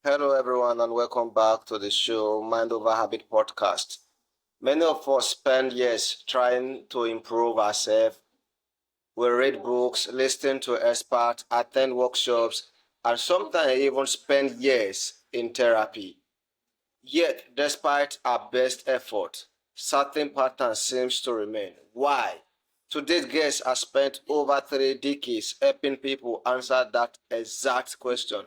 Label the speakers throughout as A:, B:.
A: Hello, everyone, and welcome back to the show Mind Over Habit podcast. Many of us spend years trying to improve ourselves. We read books, listen to experts, attend workshops, and sometimes even spend years in therapy. Yet, despite our best effort, certain patterns seem to remain. Why? Today's guest has spent over 3 decades helping people answer that exact question,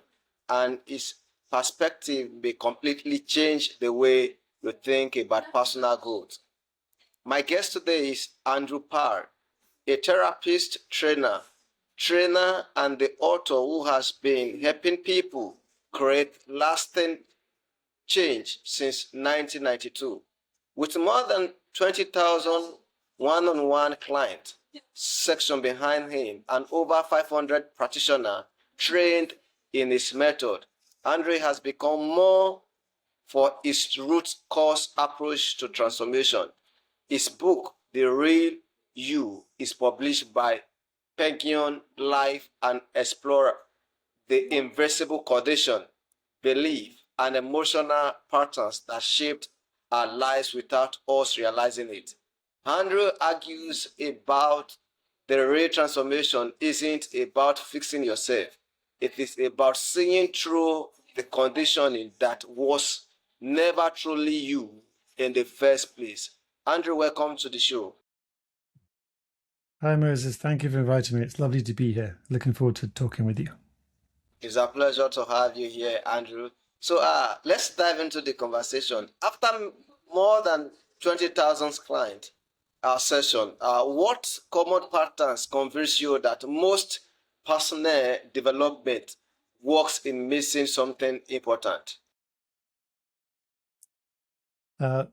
A: and his perspective may completely change the way you think about personal growth. My guest today is Andrew Parr, a therapist, trainer, and the author who has been helping people create lasting change since 1992. With more than 20,000 one-on-one client section behind him and over 500 practitioners trained in his method, Andre has become more for his root cause approach to transformation. His book, The Real You, is published by Penguin Life and Explorer. The invisible condition, belief, and emotional patterns that shaped our lives without us realizing it. Andrew argues about the real transformation isn't about fixing yourself. It is about seeing through the conditioning that was never truly you in the first place. Andrew, welcome to the show.
B: Hi, Moses. Thank you for inviting me. It's lovely to be here. Looking forward to talking with you.
A: It's a pleasure to have you here, Andrew. So, let's dive into the conversation. After more than 20,000 client session, what common patterns convince you that most personal development works in missing something important?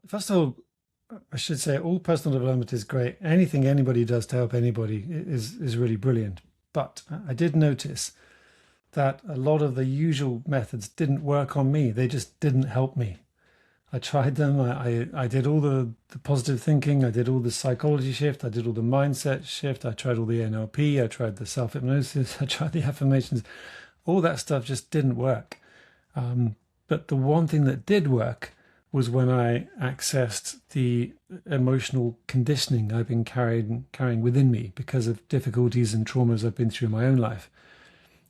B: First of all, I should say all personal development is great. Anything anybody does to help anybody is really brilliant. But I did notice that a lot of the usual methods didn't work on me. They just didn't help me. I tried them. I did all the positive thinking. I did all the psychology shift. I did all the mindset shift. I tried all the NLP. I tried the self-hypnosis. I tried the affirmations. All that stuff just didn't work. But the one thing that did work was when I accessed the emotional conditioning I've been carrying within me because of difficulties and traumas I've been through in my own life.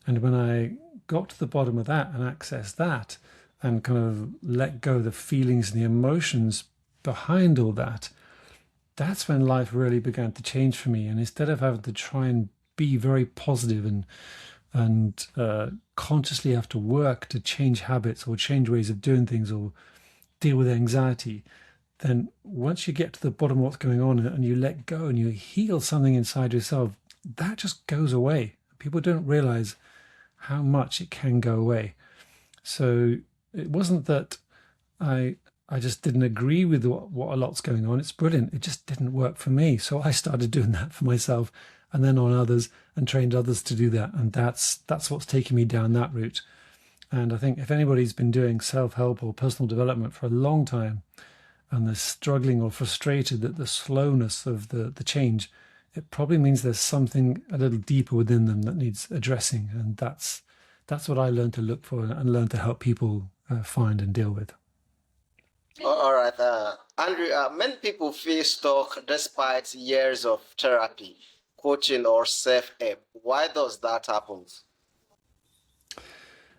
B: And when I got to the bottom of that and accessed that and kind of let go of the feelings and the emotions behind all that, that's when life really began to change for me. And instead of having to try and be very positive and consciously have to work to change habits or change ways of doing things or deal with anxiety, then once you get to the bottom of what's going on and you let go and you heal something inside yourself, that just goes away. People don't realize how much it can go away. So it wasn't that I just didn't agree with what a lot's going on. It's brilliant. It just didn't work for me. So I started doing that for myself and then on others and trained others to do that. And that's what's taken me down that route. And I think if anybody's been doing self-help or personal development for a long time and they're struggling or frustrated at the slowness of the change, it probably means there's something a little deeper within them that needs addressing. And that's what I learned to look for and learn to help people find and deal with.
A: All right, Andrew, many people feel stuck despite years of therapy, coaching, or self-help. Why does that happen?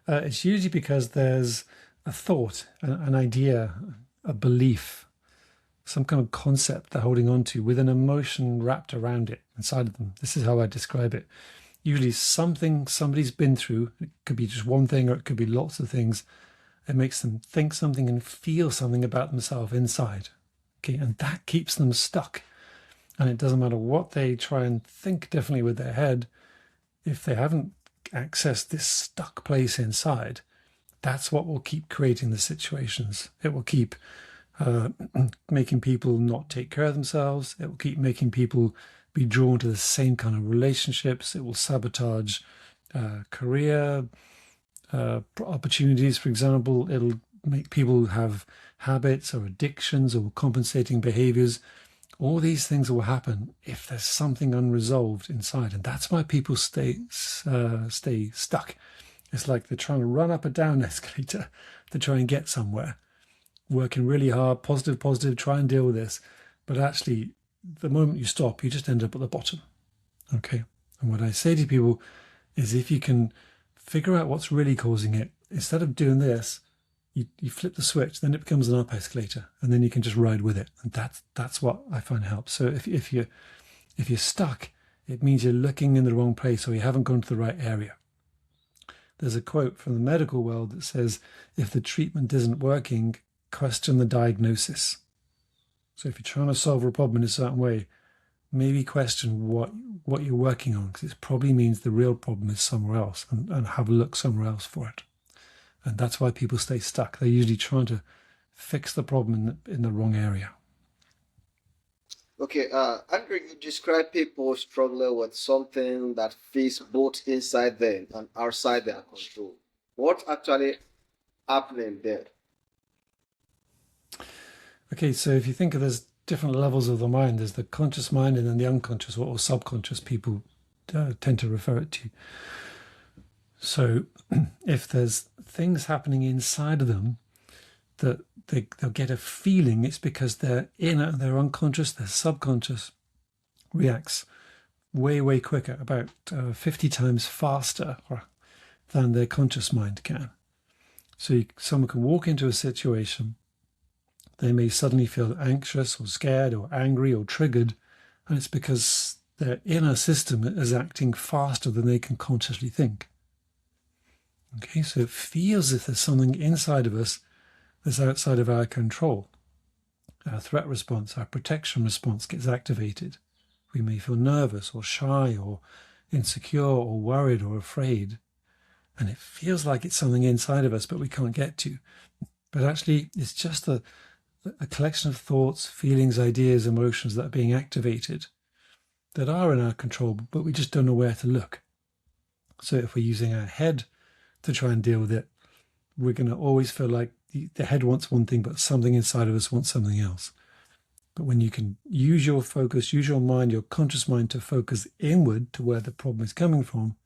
B: It's usually because there's a thought, an idea, a belief, some kind of concept they're holding on to with an emotion wrapped around it inside of them. This is how I describe it. Usually something somebody's been through, it could be just one thing or it could be lots of things. It makes them think something and feel something about themselves inside. Okay, and that keeps them stuck. And it doesn't matter what they try and think differently with their head, if they haven't accessed this stuck place inside, that's what will keep creating the situations. It will keep making people not take care of themselves. It will keep making people be drawn to the same kind of relationships. It will sabotage career opportunities, for example. It'll make people have habits or addictions or compensating behaviors. All these things will happen if there's something unresolved inside, and that's why people stay stuck. It's like they're trying to run up a down escalator to try and get somewhere, working really hard, positive, positive, try and deal with this. But actually, the moment you stop, you just end up at the bottom. Okay. And what I say to people is if you can figure out what's really causing it, instead of doing this, you flip the switch, then it becomes an up escalator, and then you can just ride with it. And that's what I find helps. So if you're stuck, it means you're looking in the wrong place or you haven't gone to the right area. There's a quote from the medical world that says, if the treatment isn't working, question the diagnosis. So if you're trying to solve a problem in a certain way, maybe question what you're working on, because it probably means the real problem is somewhere else, and have a look somewhere else for it. And that's why people stay stuck. They're usually trying to fix the problem in the wrong area.
A: Okay, Andrew, you describe people struggling with something that feels both inside them and outside their control. What actually happening there?
B: Okay, so if you think of there's different levels of the mind, there's the conscious mind and then the unconscious or subconscious, people tend to refer it to. So if there's things happening inside of them that they'll get a feeling, it's because their inner, their unconscious, their subconscious reacts way, way quicker, about 50 times faster than their conscious mind can. So someone can walk into a situation, they may suddenly feel anxious or scared or angry or triggered, and it's because their inner system is acting faster than they can consciously think. Okay, so it feels as if there's something inside of us that's outside of our control. Our threat response, our protection response gets activated. We may feel nervous or shy or insecure or worried or afraid. And it feels like it's something inside of us, but we can't get to. But actually, it's just a collection of thoughts, feelings, ideas, emotions that are being activated that are in our control, but we just don't know where to look. So if we're using our head to try and deal with it, we're going to always feel like the head wants one thing, but something inside of us wants something else. But when you can use your focus, use your mind, your conscious mind to focus inward to where the problem is coming from,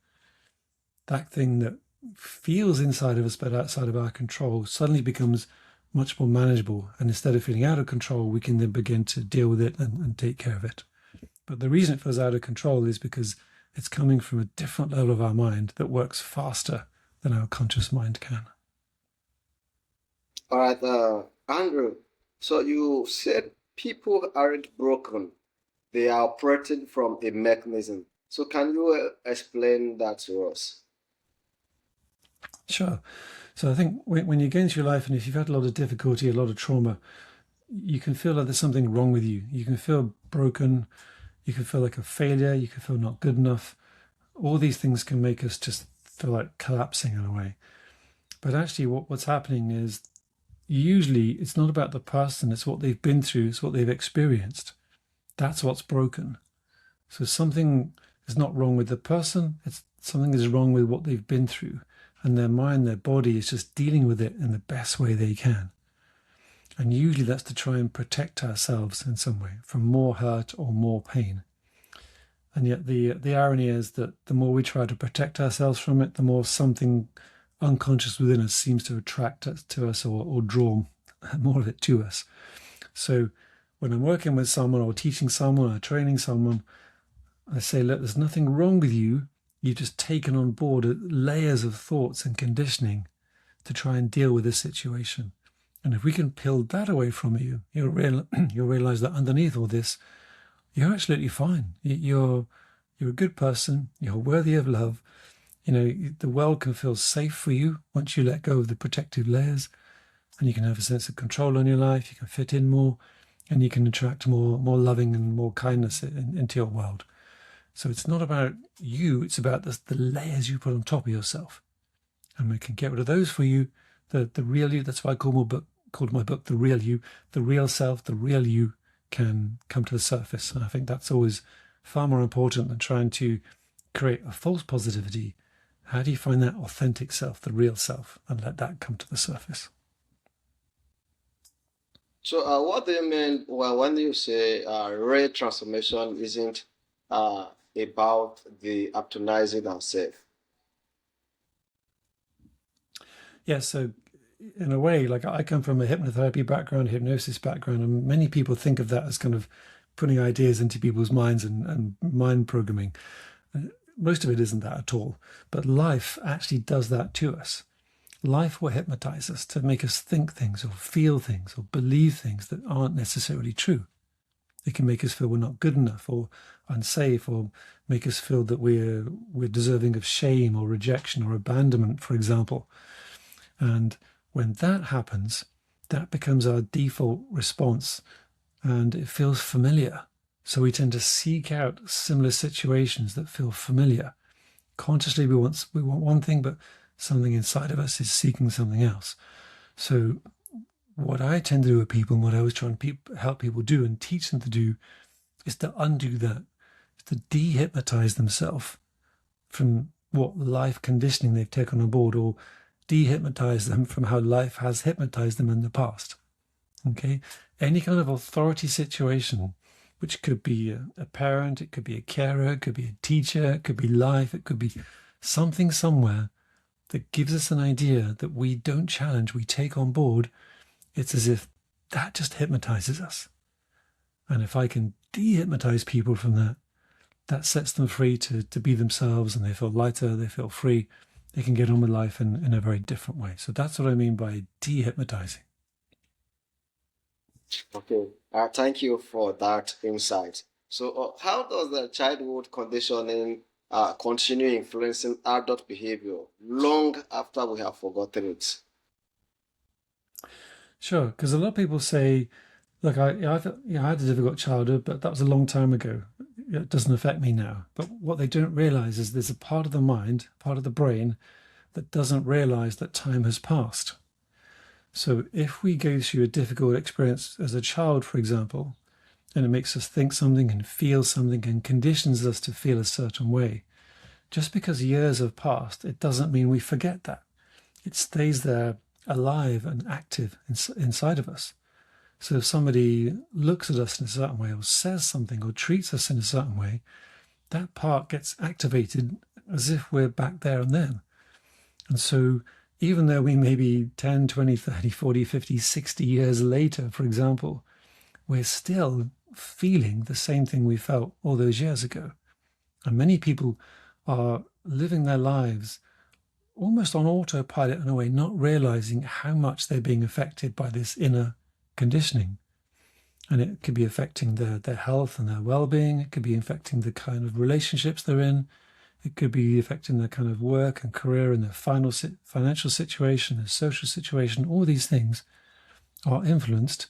B: that thing that feels inside of us but outside of our control suddenly becomes much more manageable. And instead of feeling out of control, we can then begin to deal with it and take care of it. But the reason it feels out of control is because it's coming from a different level of our mind that works faster than our conscious mind can.
A: All right, Andrew. So you said people aren't broken; they are operating from a mechanism. So can you explain that to us?
B: Sure. So I think when you go into your life and if you've had a lot of difficulty, a lot of trauma, you can feel like there's something wrong with you. You can feel broken. You can feel like a failure. You can feel not good enough. All these things can make us just feel like collapsing in a way. But actually, what's happening is usually it's not about the person, it's what they've been through, it's what they've experienced. That's what's broken. So something is not wrong with the person, it's something is wrong with what they've been through. And their mind, their body is just dealing with it in the best way they can. And usually that's to try and protect ourselves in some way from more hurt or more pain. And yet the irony is that the more we try to protect ourselves from it, the more something unconscious within us seems to attract us to us or draw more of it to us. So when I'm working with someone or teaching someone or training someone, I say, look, there's nothing wrong with you. You've just taken on board layers of thoughts and conditioning to try and deal with this situation. And if we can peel that away from you, you'll realize that underneath all this, you're absolutely fine. You're a good person. You're worthy of love. You know, the world can feel safe for you once you let go of the protective layers, and you can have a sense of control on your life. You can fit in more, and you can attract more loving and more kindness into your world. So it's not about you, it's about the layers you put on top of yourself. And we can get rid of those for you, the real you. That's why I called my book The Real You. The real self, the real you can come to the surface. And I think that's always far more important than trying to create a false positivity. How do you find that authentic self, the real self, and let that come to the surface?
A: So, what do you mean when you say real transformation isn't about the optimizing ourselves?
B: Yeah, so in a way, like I come from a hypnotherapy background, hypnosis background, and many people think of that as kind of putting ideas into people's minds and mind programming. Most of it isn't that at all. But life actually does that to us. Life will hypnotize us to make us think things or feel things or believe things that aren't necessarily true. It can make us feel we're not good enough or unsafe, or make us feel that we're deserving of shame or rejection or abandonment, for example. And when that happens, that becomes our default response and it feels familiar. So we tend to seek out similar situations that feel familiar. Consciously, we want one thing, but something inside of us is seeking something else. So what I tend to do with people, and what I always try and help people do and teach them to do, is to undo that, to de-hypnotize themselves from what life conditioning they've taken on board, or de-hypnotize them from how life has hypnotized them in the past. Okay, any kind of authority situation, which could be a parent, it could be a carer, it could be a teacher, it could be life, it could be something somewhere that gives us an idea that we don't challenge, we take on board. It's as if that just hypnotizes us. And if I can de-hypnotize people from that, that sets them free to be themselves, and they feel lighter, they feel free, they can get on with life in a very different way. So that's what I mean by de-hypnotizing.
A: Okay, thank you for that insight. So, how does the childhood conditioning continue influencing adult behavior long after we have forgotten it?
B: Sure, because a lot of people say, look, I had a difficult childhood, but that was a long time ago. It doesn't affect me now. But what they don't realize is there's a part of the mind, part of the brain, that doesn't realize that time has passed. So if we go through a difficult experience as a child, for example, and it makes us think something and feel something and conditions us to feel a certain way, just because years have passed, it doesn't mean we forget that. It stays there alive and active inside of us. So if somebody looks at us in a certain way or says something or treats us in a certain way, that part gets activated as if we're back there and then. And so even though we may be 10, 20, 30, 40, 50, 60 years later, for example, we're still feeling the same thing we felt all those years ago. And many people are living their lives almost on autopilot in a way, not realizing how much they're being affected by this inner conditioning. And it could be affecting their health and their well-being. It could be affecting the kind of relationships they're in. It could be affecting their kind of work and career and their financial situation, their social situation. All these things are influenced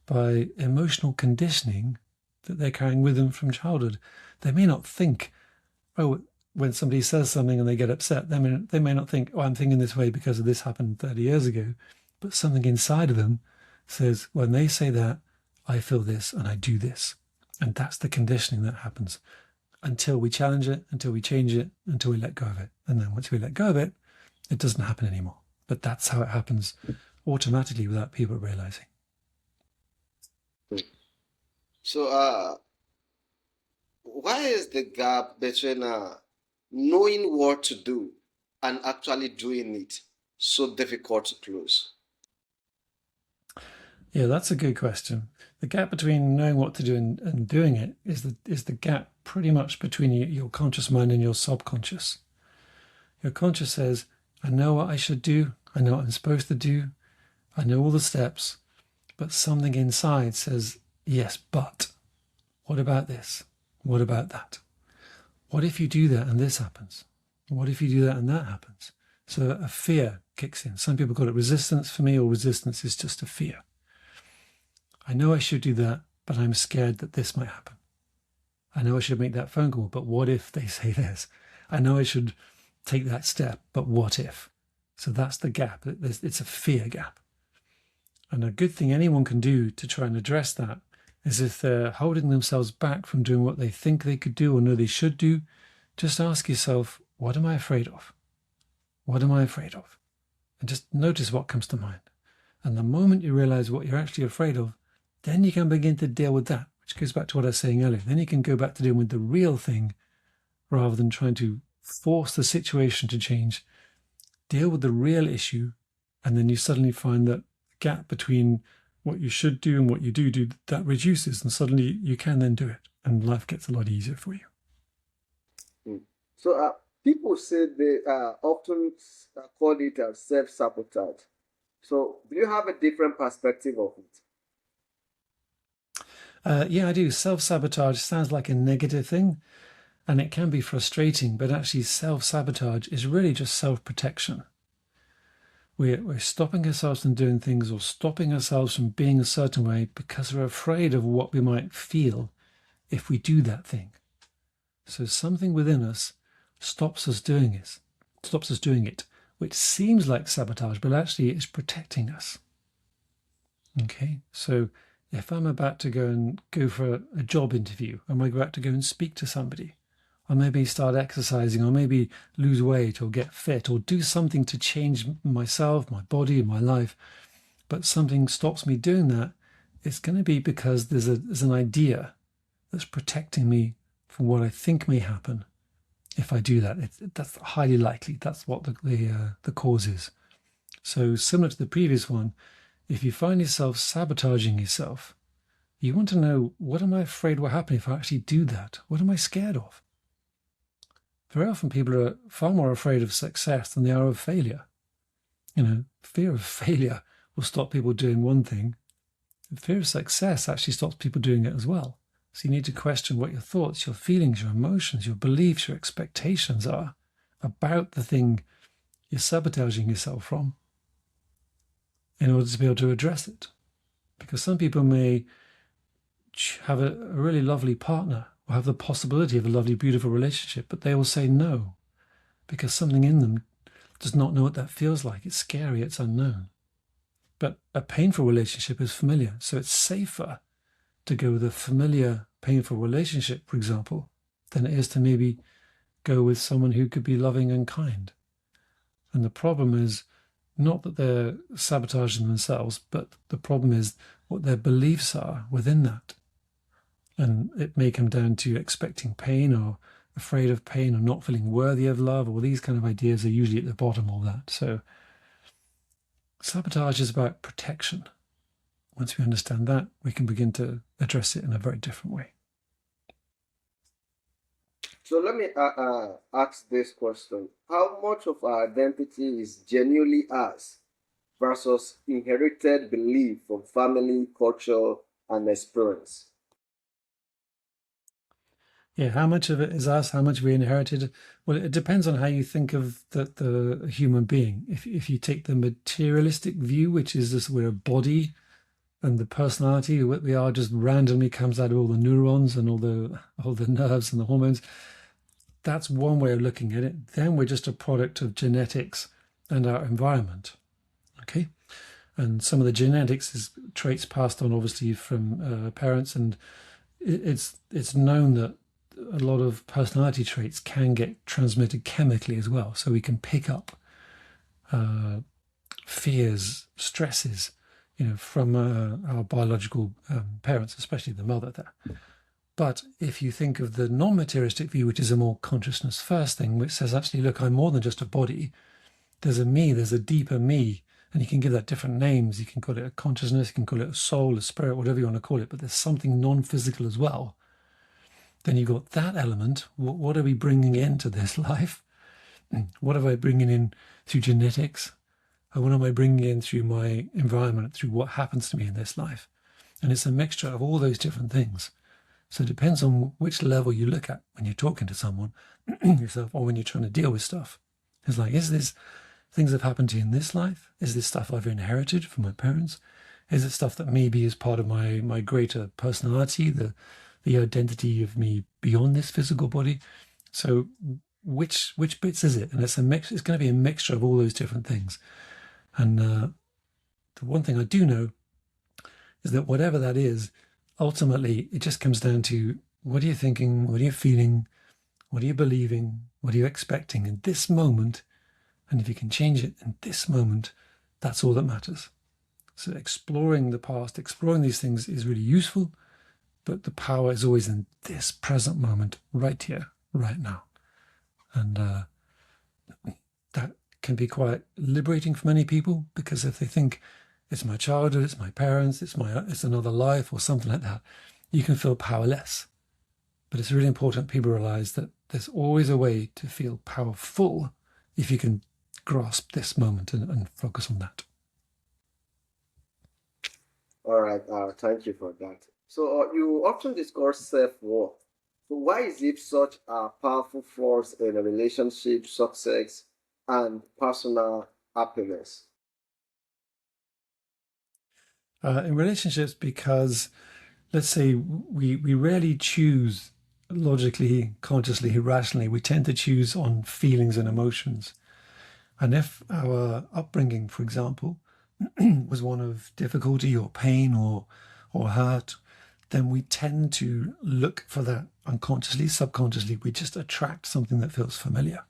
B: by emotional conditioning that they're carrying with them from childhood. They may not think, oh, when somebody says something and they get upset, they may not think, oh, I'm thinking this way because of this happened 30 years ago. But something inside of them says, when they say that, I feel this and I do this. And that's the conditioning that happens until we challenge it, until we change it, until we let go of it. And then once we let go of it, it doesn't happen anymore. But that's how it happens automatically without people realizing.
A: So, why is the gap between knowing what to do and actually doing it so difficult to close?
B: Yeah, that's a good question. The gap between knowing what to do and doing it is the gap pretty much between your conscious mind and your subconscious. Your conscious says, I know what I should do, I know what I'm supposed to do, I know all the steps, but something inside says, yes, but what about this? What about that? What if you do that and this happens? What if you do that and that happens? So a fear kicks in. Some people call it resistance. For me, all resistance is just a fear. I know I should do that, but I'm scared that this might happen. I know I should make that phone call, but what if they say this? I know I should take that step, but what if? So that's the gap. It's a fear gap. And a good thing anyone can do to try and address that is, if they're holding themselves back from doing what they think they could do or know they should do, just ask yourself, what am I afraid of? What am I afraid of? And just notice what comes to mind. And the moment you realize what you're actually afraid of, then you can begin to deal with that, which goes back to what I was saying earlier. Then you can go back to dealing with the real thing rather than trying to force the situation to change. Deal with the real issue And then you suddenly find that gap between what you should do and what you do, that reduces, and suddenly you can then do it, and life gets a lot easier for you.
A: Mm. So people say they often call it self-sabotage. So do you have a different perspective of it?
B: Yeah, I do. Self-sabotage sounds like a negative thing, and it can be frustrating, but actually, self-sabotage is really just self-protection. We're stopping ourselves from doing things or stopping ourselves from being a certain way because we're afraid of what we might feel if we do that thing. So something within us stops us doing it, which seems like sabotage, but actually it's protecting us. Okay, so if I'm about to go for a job interview, I'm about to go and speak to somebody, or maybe start exercising, or maybe lose weight, or get fit, or do something to change myself, my body, my life, but something stops me doing that, it's going to be because there's an idea that's protecting me from what I think may happen if I do that. That's highly likely. That's what the cause is. So similar to the previous one, if you find yourself sabotaging yourself, you want to know, what am I afraid will happen if I actually do that? What am I scared of? Very often people are far more afraid of success than they are of failure. Fear of failure will stop people doing one thing. Fear of success actually stops people doing it as well. So you need to question what your thoughts, your feelings, your emotions, your beliefs, your expectations are about the thing you're sabotaging yourself from in order to be able to address it. Because some people may have a really lovely partner or have the possibility of a lovely, beautiful relationship, but they will say no because something in them does not know what that feels like. It's scary, it's unknown. But a painful relationship is familiar, so it's safer to go with a familiar, painful relationship, for example, than it is to maybe go with someone who could be loving and kind. And the problem is not that they're sabotaging themselves, but the problem is what their beliefs are within that. And it may come down to expecting pain or afraid of pain or not feeling worthy of love, or these kind of ideas are usually at the bottom of that. So sabotage is about protection. Once we understand that, we can begin to address it in a very different way.
A: So let me ask this question. How much of our identity is genuinely ours versus inherited belief from family, culture, and experience?
B: Yeah, how much of it is us? How much we inherited? Well, it depends on how you think of the human being. If you take the materialistic view, which is this, we're a body, and the personality, what we are, just randomly comes out of all the neurons and all the nerves and the hormones. That's one way of looking at it. Then we're just a product of genetics and our environment. Okay, and some of the genetics is traits passed on, obviously, from parents, and it's known that a lot of personality traits can get transmitted chemically as well. So we can pick up fears, stresses, from our biological parents, especially the mother there. But if you think of the non-materialistic view, which is a more consciousness first thing, which says, actually, look, I'm more than just a body. There's a me, there's a deeper me. And you can give that different names. You can call it a consciousness, you can call it a soul, a spirit, whatever you want to call it. But there's something non-physical as well. Then you've got that element. What are we bringing into this life? What am I bringing in through genetics? And what am I bringing in through my environment, through what happens to me in this life? And it's a mixture of all those different things. So it depends on which level you look at when you're talking to someone yourself, or when you're trying to deal with stuff. It's like, is this things that have happened to you in this life? Is this stuff I've inherited from my parents? Is it stuff that maybe is part of my greater personality, the identity of me beyond this physical body? So which bits is it? And it's a mix. It's going to be a mixture of all those different things. And the one thing I do know is that whatever that is, ultimately, it just comes down to, what are you thinking? What are you feeling? What are you believing? What are you expecting in this moment? And if you can change it in this moment, that's all that matters. So exploring the past, exploring these things is really useful, but the power is always in this present moment, right here, right now. And that can be quite liberating for many people, because if they think it's my childhood, it's my parents, it's another life or something like that, you can feel powerless. But it's really important people realize that there's always a way to feel powerful if you can grasp this moment and focus on that.
A: All right, thank you for that. So you often discuss self-worth. So why is it such a powerful force in a relationship, success, and personal happiness?
B: In relationships, because let's say we rarely choose logically, consciously, rationally. We tend to choose on feelings and emotions. And if our upbringing, for example, was one of difficulty or pain or hurt, then we tend to look for that unconsciously, subconsciously. We just attract something that feels familiar.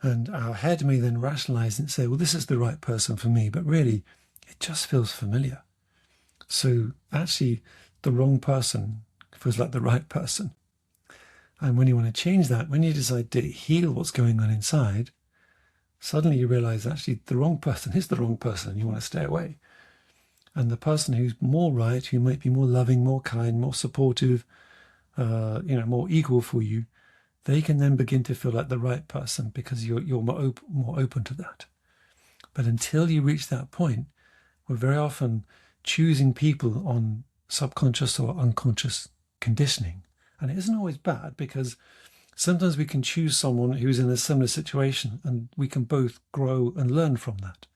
B: And our head may then rationalize and say, well, this is the right person for me. But really, it just feels familiar. So actually, the wrong person feels like the right person. And when you want to change that, when you decide to heal what's going on inside, suddenly you realize actually the wrong person is the wrong person and you want to stay away. And the person who's more right, who might be more loving, more kind, more supportive, more equal for you, they can then begin to feel like the right person because you're more open to that. But until you reach that point, we're very often choosing people on subconscious or unconscious conditioning. And it isn't always bad, because sometimes we can choose someone who's in a similar situation and we can both grow and learn from that.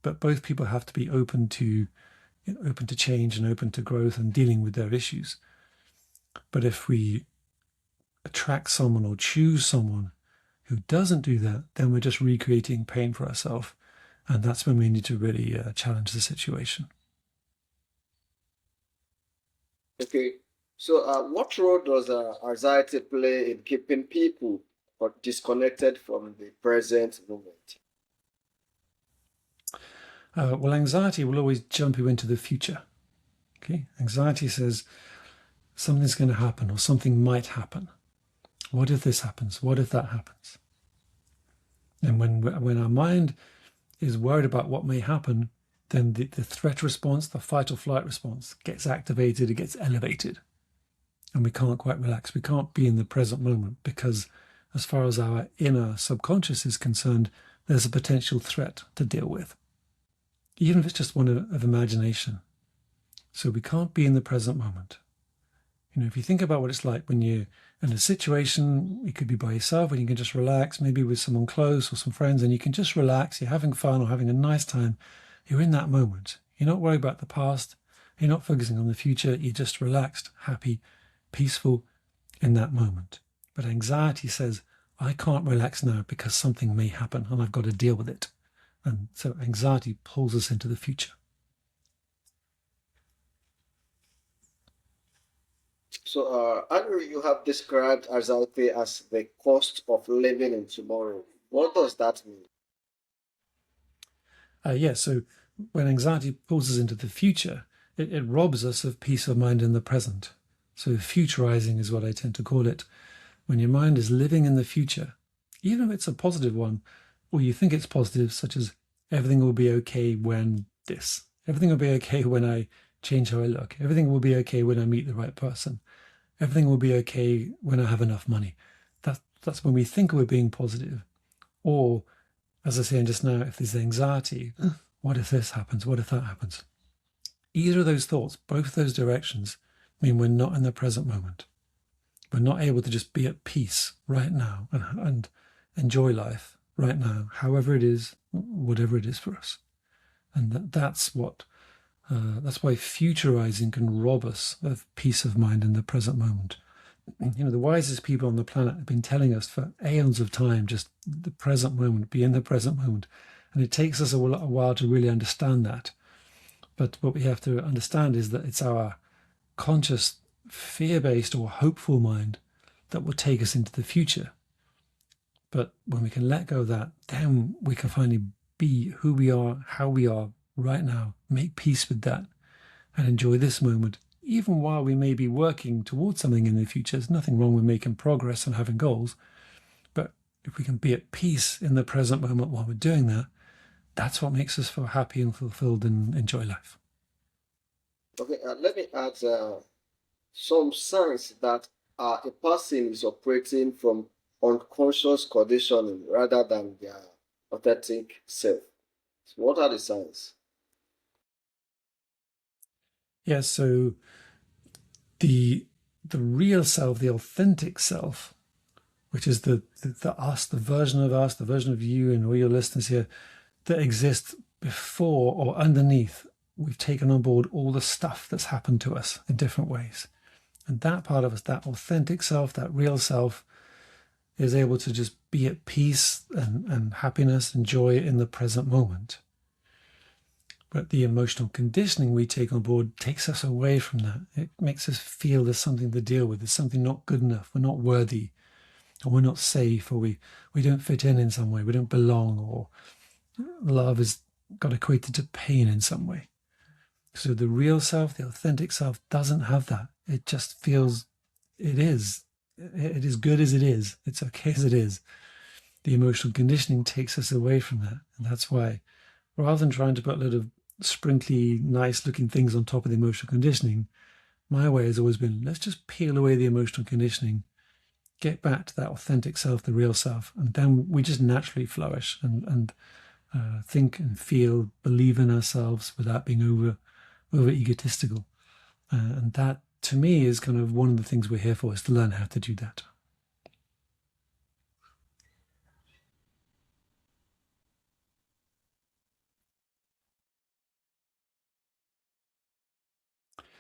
B: But both people have to be open to change and open to growth and dealing with their issues. But if we attract someone or choose someone who doesn't do that, then we're just recreating pain for ourselves. And that's when we need to really challenge the situation.
A: Okay, so what role does anxiety play in keeping people disconnected from the present moment?
B: Well, anxiety will always jump you into the future. Okay, anxiety says something's going to happen or something might happen. What if this happens? What if that happens? And when our mind is worried about what may happen, then the threat response, the fight or flight response, gets activated, it gets elevated. And we can't quite relax. We can't be in the present moment because, as far as our inner subconscious is concerned, there's a potential threat to deal with, even if it's just one of imagination. So we can't be in the present moment. If you think about what it's like when you're in a situation, it could be by yourself, when you can just relax, maybe with someone close or some friends, and you can just relax, you're having fun or having a nice time, you're in that moment. You're not worried about the past, you're not focusing on the future, you're just relaxed, happy, peaceful in that moment. But anxiety says, I can't relax now because something may happen and I've got to deal with it. And so anxiety pulls us into the future.
A: So, Andrew, you have described anxiety as the cost of living in tomorrow. What does that mean?
B: So when anxiety pulls us into the future, it robs us of peace of mind in the present. So futurizing is what I tend to call it. When your mind is living in the future, even if it's a positive one, or you think it's positive, such as everything will be okay when this, everything will be okay when I change how I look, everything will be okay when I meet the right person, everything will be okay when I have enough money. That's when we think we're being positive. Or, as I was saying just now, if there's anxiety, what if this happens? What if that happens? Either of those thoughts, both those directions, mean we're not in the present moment. We're not able to just be at peace right now and enjoy life right now, however it is, whatever it is for us. And that's why futurizing can rob us of peace of mind in the present moment. The wisest people on the planet have been telling us for aeons of time, just the present moment, be in the present moment. And it takes us a while to really understand that. But what we have to understand is that it's our conscious, fear-based or hopeful mind that will take us into the future. But when we can let go of that, then we can finally be who we are, how we are right now, make peace with that, and enjoy this moment, even while we may be working towards something in the future. There's nothing wrong with making progress and having goals, but if we can be at peace in the present moment while we're doing that, that's what makes us feel happy and fulfilled and enjoy life.
A: Okay, let me add some signs that a person is operating from unconscious conditioning rather than their authentic self. So what are the signs?
B: Yeah, so the real self, the authentic self, which is the us, the version of you and all your listeners here that exists before or underneath. We've taken on board all the stuff that's happened to us in different ways. And that part of us, that authentic self, that real self, is able to just be at peace and happiness and joy in the present moment. But the emotional conditioning we take on board takes us away from that. It makes us feel there's something to deal with, there's something not good enough, we're not worthy, or we're not safe, or we don't fit in some way, we don't belong, or love has got equated to pain in some way. So the real self, the authentic self, doesn't have that. It just feels it is. It is good as it is. It's okay as it is. The emotional conditioning takes us away from that. And that's why, rather than trying to put little sprinkly, nice looking things on top of the emotional conditioning, my way has always been, let's just peel away the emotional conditioning, get back to that authentic self, the real self, and then we just naturally flourish and think and feel, believe in ourselves without being over egotistical. And that, to me, is kind of one of the things we're here for, is to learn how to do that.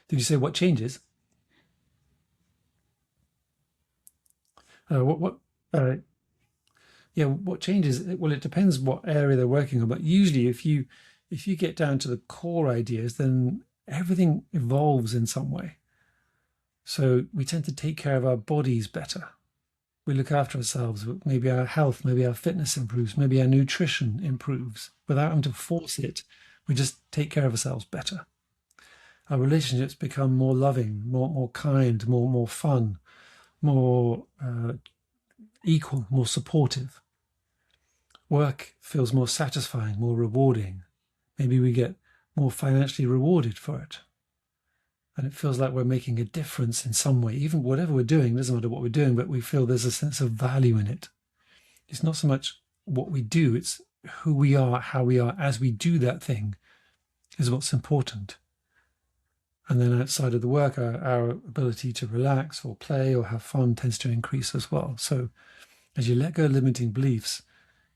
B: Did you say what changes? What yeah, what changes? Well, it depends what area they're working on. But usually, if you get down to the core ideas, then everything evolves in some way. So we tend to take care of our bodies better. We look after ourselves. Maybe our health, maybe our fitness improves, maybe our nutrition improves. Without having to force it, we just take care of ourselves better. Our relationships become more loving, more kind, more fun, more equal, more supportive. Work feels more satisfying, more rewarding. Maybe we get more financially rewarded for it. And it feels like we're making a difference in some way. Even whatever we're doing, doesn't matter what we're doing, but we feel there's a sense of value in it. It's not so much what we do, it's who we are, how we are as we do that thing is what's important. And then outside of the work, our ability to relax or play or have fun tends to increase as well. So as you let go of limiting beliefs,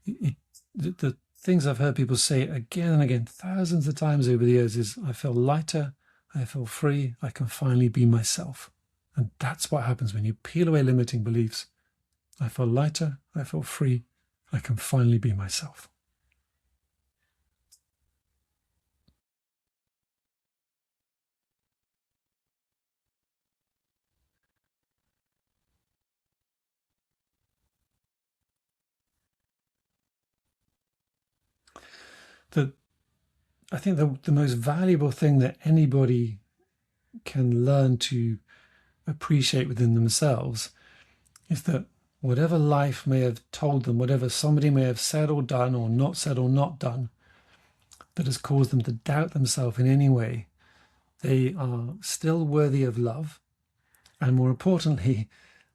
B: the things I've heard people say again and again, thousands of times over the years, is I feel lighter, I feel free, I can finally be myself. And that's what happens when you peel away limiting beliefs. I feel lighter, I feel free, I can finally be myself. The, I think the most valuable thing that anybody can learn to appreciate within themselves is that whatever life may have told them, whatever somebody may have said or done or not done, that has caused them to doubt themselves in any way, they are still worthy of love. And more importantly,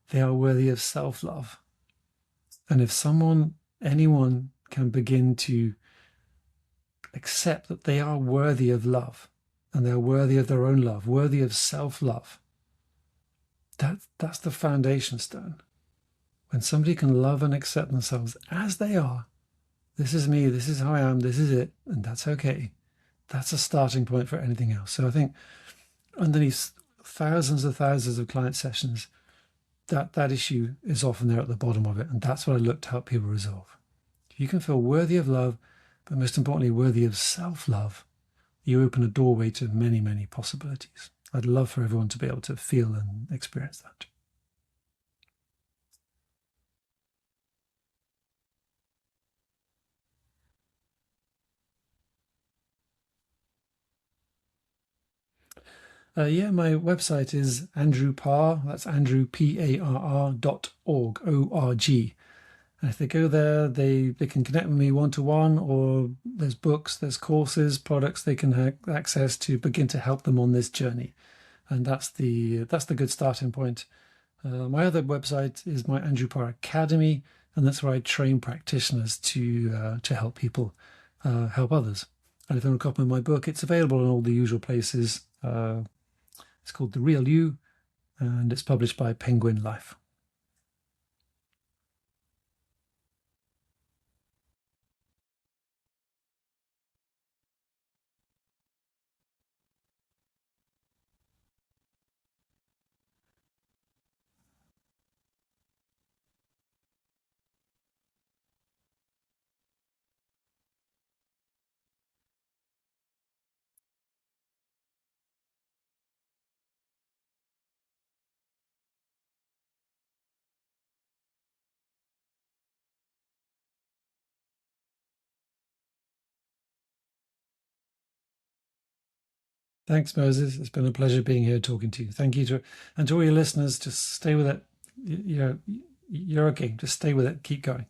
B: they are worthy of self love. And if anyone can begin to accept that they are worthy of love and they're worthy of their own love, worthy of self love, that's the foundation stone. When somebody can love and accept themselves as they are, this is me, this is how I am, this is it, and that's okay. That's a starting point for anything else. So I think underneath thousands of client sessions, that issue is often there at the bottom of it. And that's what I look to help people resolve. If you can feel worthy of love, but most importantly, worthy of self-love, you open a doorway to many, many possibilities. I'd love for everyone to be able to feel and experience that. Yeah, my website is Andrew Parr. That's Andrew, Parr.org, O-R-G. And if they go there, they can connect with me one to one, or there's books, there's courses, products they can have access to begin to help them on this journey. And that's the good starting point. My other website is my Andrew Parr Academy, and that's where I train practitioners to help people help others. And if you want a copy of my book, it's available in all the usual places. It's called The Real You, and it's published by Penguin Life. Thanks, Moses. It's been a pleasure being here talking to you. Thank you and to all your listeners. Just stay with it. You're okay. Just stay with it. Keep going.